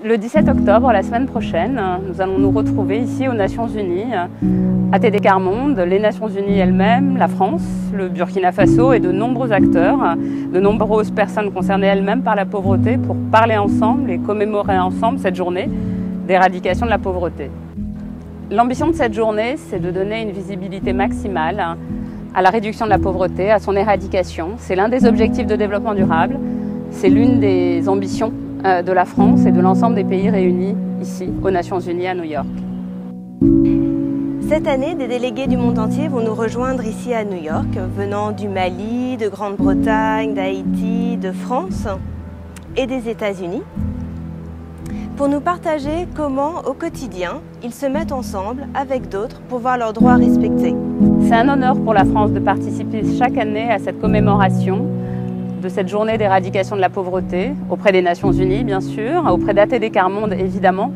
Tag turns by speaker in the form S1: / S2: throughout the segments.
S1: Le 17 octobre, la semaine prochaine, nous allons nous retrouver ici aux Nations Unies, à TDCarMonde, les Nations Unies elles-mêmes, la France, le Burkina Faso et de nombreux acteurs, de nombreuses personnes concernées elles-mêmes par la pauvreté pour parler ensemble et commémorer ensemble cette journée d'éradication de la pauvreté. L'ambition de cette journée, c'est de donner une visibilité maximale à la réduction de la pauvreté, à son éradication. C'est l'un des objectifs de développement durable, c'est l'une des ambitions de la France et de l'ensemble des pays réunis ici, aux Nations Unies à New York.
S2: Cette année, des délégués du monde entier vont nous rejoindre ici à New York, venant du Mali, de Grande-Bretagne, d'Haïti, de France et des États-Unis, pour nous partager comment, au quotidien, ils se mettent ensemble avec d'autres pour voir leurs droits respectés.
S1: C'est un honneur pour la France de participer chaque année à cette commémoration de cette journée d'éradication de la pauvreté, auprès des Nations Unies bien sûr, auprès d'ATDCarMonde évidemment,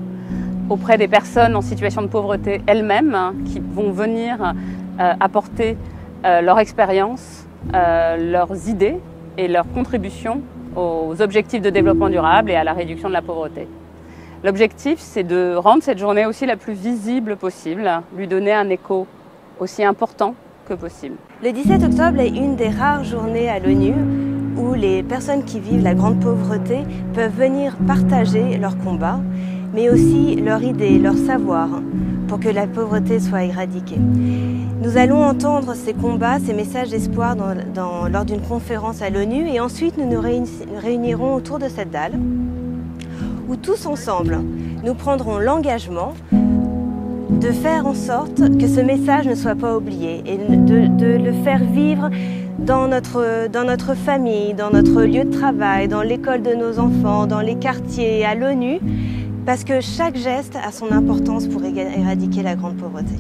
S1: auprès des personnes en situation de pauvreté elles-mêmes qui vont venir apporter leur expérience, leurs idées et leurs contributions aux objectifs de développement durable et à la réduction de la pauvreté. L'objectif, c'est de rendre cette journée aussi la plus visible possible, lui donner un écho aussi important que possible.
S2: Le 17 octobre est une des rares journées à l'ONU où les personnes qui vivent la grande pauvreté peuvent venir partager leurs combats, mais aussi leurs idées, leurs savoirs, pour que la pauvreté soit éradiquée. Nous allons entendre ces combats, ces messages d'espoir lors d'une conférence à l'ONU, et ensuite nous nous réunirons autour de cette dalle, où tous ensemble, nous prendrons l'engagement de faire en sorte que ce message ne soit pas oublié et de le faire vivre dans notre famille, dans notre lieu de travail, dans l'école de nos enfants, dans les quartiers, à l'ONU, parce que chaque geste a son importance pour éradiquer la grande pauvreté.